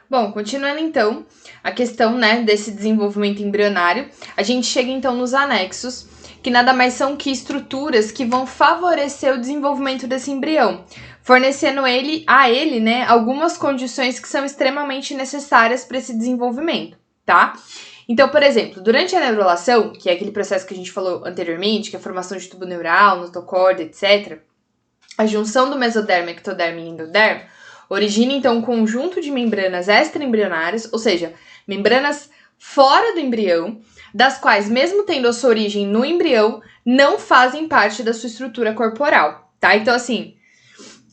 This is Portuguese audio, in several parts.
Bom, continuando então a questão, né, desse desenvolvimento embrionário, a gente chega então nos anexos, que nada mais são que estruturas que vão favorecer o desenvolvimento desse embrião, fornecendo a ele, né, algumas condições que são extremamente necessárias para esse desenvolvimento, tá? Então, por exemplo, durante a neurulação, que é aquele processo que a gente falou anteriormente, que é a formação de tubo neural, notocorda, etc., a junção do mesodermo, ectodermo e endodermo origina, então, um conjunto de membranas extraembrionárias, ou seja, membranas fora do embrião, das quais, mesmo tendo a sua origem no embrião, não fazem parte da sua estrutura corporal, tá? Então, assim,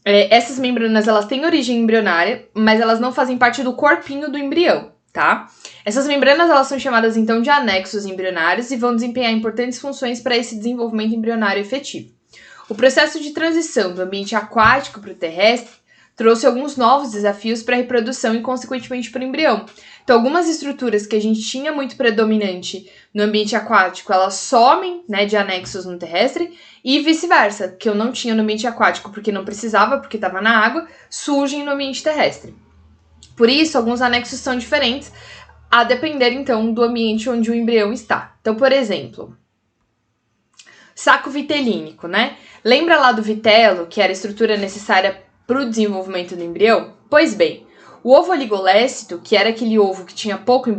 essas membranas, elas têm origem embrionária, mas elas não fazem parte do corpinho do embrião, tá? Essas membranas, elas são chamadas, então, de anexos embrionários e vão desempenhar importantes funções para esse desenvolvimento embrionário efetivo. O processo de transição do ambiente aquático para o terrestre trouxe alguns novos desafios para a reprodução e, consequentemente, para o embrião. Então, algumas estruturas que a gente tinha muito predominante no ambiente aquático, elas somem, né, de anexos no terrestre, e vice-versa, que eu não tinha no ambiente aquático porque não precisava, porque estava na água, surgem no ambiente terrestre. Por isso, alguns anexos são diferentes, a depender, então, do ambiente onde o embrião está. Então, por exemplo, saco vitelínico, né? Lembra lá do vitelo, que era a estrutura necessária para o desenvolvimento do embrião? Pois bem, o ovo oligolécito, que era aquele ovo que tinha pouco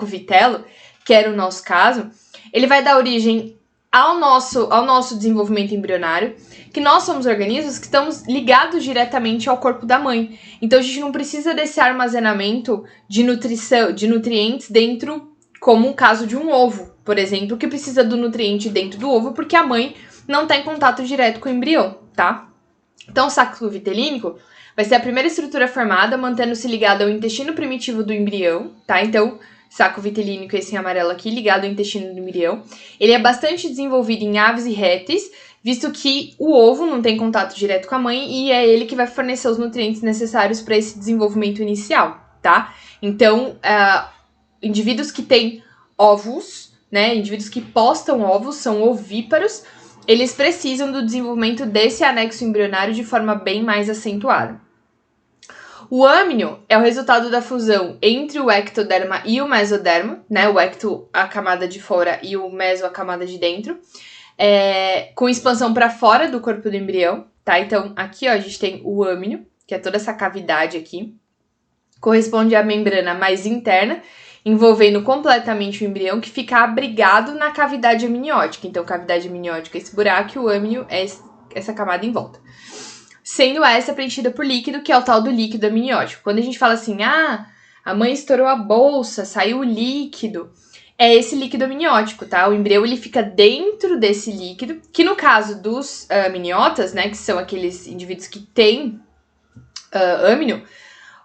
vitelo, que era o nosso caso, ele vai dar origem ao nosso desenvolvimento embrionário, que nós somos organismos que estamos ligados diretamente ao corpo da mãe. Então a gente não precisa desse armazenamento de nutrientes dentro, como o caso de um ovo, por exemplo, que precisa do nutriente dentro do ovo porque a mãe não está em contato direto com o embrião, tá? Então, o saco vitelínico vai ser a primeira estrutura formada, mantendo-se ligado ao intestino primitivo do embrião, tá? Então, saco vitelínico, esse em amarelo aqui, ligado ao intestino do embrião. Ele é bastante desenvolvido em aves e répteis, visto que o ovo não tem contato direto com a mãe e é ele que vai fornecer os nutrientes necessários para esse desenvolvimento inicial, tá? Então, indivíduos que têm óvulos, né? Indivíduos que postam ovos, são ovíparos, eles precisam do desenvolvimento desse anexo embrionário de forma bem mais acentuada. O âmnio é o resultado da fusão entre o ectoderma e o mesoderma, né? O ecto, a camada de fora, e o meso, a camada de dentro, com expansão para fora do corpo do embrião, tá? Então, aqui, ó, a gente tem o âmnio, que é toda essa cavidade aqui, corresponde à membrana mais interna, envolvendo completamente o embrião, que fica abrigado na cavidade amniótica. Então, cavidade amniótica é esse buraco e o âmnio é essa camada em volta. Sendo essa preenchida por líquido, que é o tal do líquido amniótico. Quando a gente fala assim, a mãe estourou a bolsa, saiu o líquido, é esse líquido amniótico, tá? O embrião, ele fica dentro desse líquido, que no caso dos amniotas, né, que são aqueles indivíduos que têm âmnio,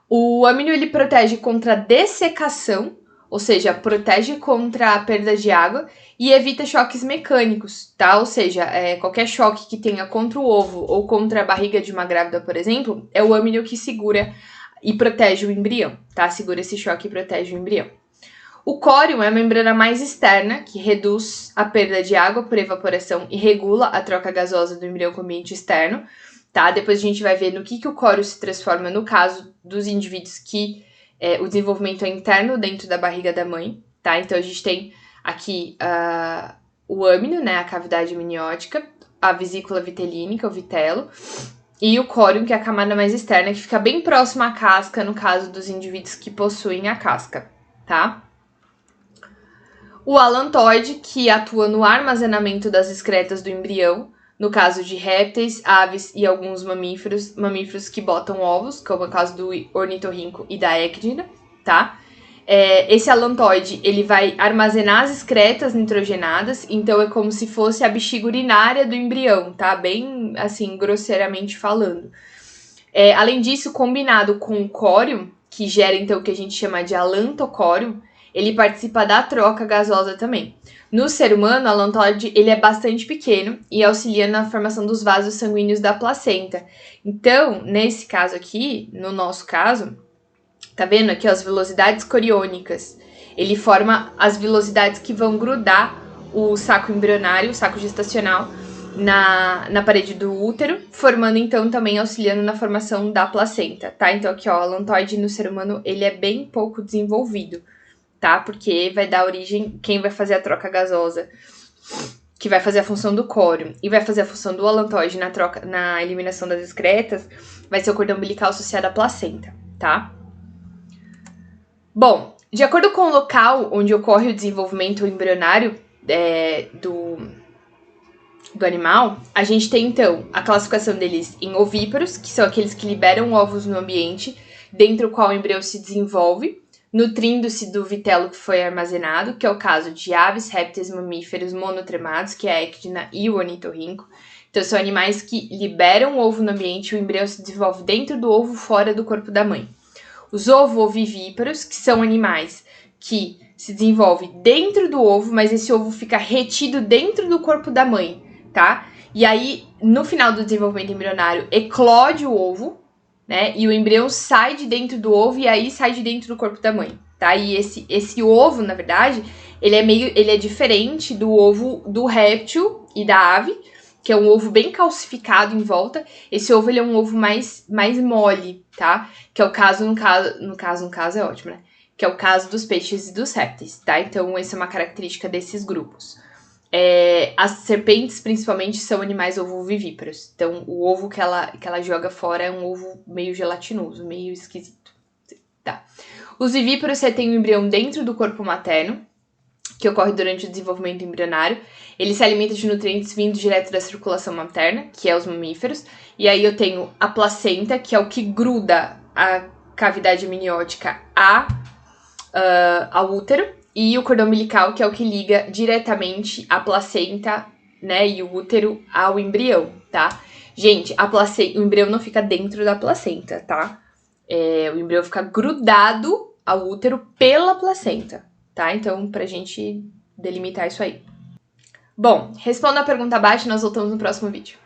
o âmnio, ele protege contra a dessecação, ou seja, protege contra a perda de água e evita choques mecânicos, tá? Ou seja, qualquer choque que tenha contra o ovo ou contra a barriga de uma grávida, por exemplo, é o âmnio que segura e protege o embrião, tá? Segura esse choque e protege o embrião. O córium é a membrana mais externa, que reduz a perda de água por evaporação e regula a troca gasosa do embrião com o ambiente externo, tá? Depois a gente vai ver no que o córeo se transforma no caso dos indivíduos que o desenvolvimento é interno dentro da barriga da mãe, tá? Então a gente tem aqui o âmnio, né, a cavidade amniótica, a vesícula vitelínica, o vitelo, e o córium, que é a camada mais externa, que fica bem próxima à casca, no caso dos indivíduos que possuem a casca, tá? O alantoide, que atua no armazenamento das excretas do embrião, no caso de répteis, aves e alguns mamíferos que botam ovos, como é o caso do ornitorrinco e da ecdina, tá? Esse alantoide, ele vai armazenar as excretas nitrogenadas, então é como se fosse a bexiga urinária do embrião, tá? Bem, assim, grosseiramente falando. Além disso, combinado com o córium, que gera, então, o que a gente chama de alantocórium, ele participa da troca gasosa também. No ser humano, o alantoide, ele é bastante pequeno e auxilia na formação dos vasos sanguíneos da placenta. Então, nesse caso aqui, no nosso caso, tá vendo aqui, ó, as velocidades coriônicas? Ele forma as velocidades que vão grudar o saco embrionário, o saco gestacional, na parede do útero, formando então também auxiliando na formação da placenta, tá? Então aqui, ó, o alantoide no ser humano, ele é bem pouco desenvolvido, tá? Porque vai dar origem, quem vai fazer a troca gasosa, que vai fazer a função do córeo e vai fazer a função do alantoide na eliminação das excretas, vai ser o cordão umbilical associado à placenta, tá? Bom, de acordo com o local onde ocorre o desenvolvimento embrionário do animal, a gente tem, então, a classificação deles em ovíparos, que são aqueles que liberam ovos no ambiente, dentro do qual o embrião se desenvolve, nutrindo-se do vitelo que foi armazenado, que é o caso de aves, répteis, mamíferos monotremados, que é a ecdna e o ornitorrinco. Então, são animais que liberam o ovo no ambiente e o embrião se desenvolve dentro do ovo, fora do corpo da mãe. Os ovovivíparos, que são animais que se desenvolvem dentro do ovo, mas esse ovo fica retido dentro do corpo da mãe, tá? E aí, no final do desenvolvimento embrionário, eclode o ovo, né? E o embrião sai de dentro do ovo e aí sai de dentro do corpo da mãe, tá? E esse ovo, na verdade, ele é diferente do ovo do réptil e da ave, que é um ovo bem calcificado em volta. Esse ovo, ele é um ovo mais mole, tá? Que é o caso, no caso é ótimo, né? Que é o caso dos peixes e dos répteis, tá? Então, essa é uma característica desses grupos. As serpentes, principalmente, são animais ovovivíparos. Então, o ovo que ela joga fora é um ovo meio gelatinoso, meio esquisito, tá? Os vivíparos retêm o embrião dentro do corpo materno, que ocorre durante o desenvolvimento embrionário. Ele se alimenta de nutrientes vindo direto da circulação materna, que é os mamíferos. E aí eu tenho a placenta, que é o que gruda a cavidade amniótica ao útero. E o cordão umbilical, que é o que liga diretamente a placenta, né, e o útero ao embrião, tá? Gente, o embrião não fica dentro da placenta, tá? O embrião fica grudado ao útero pela placenta, tá? Então, pra gente delimitar isso aí. Bom, responda a pergunta abaixo e nós voltamos no próximo vídeo.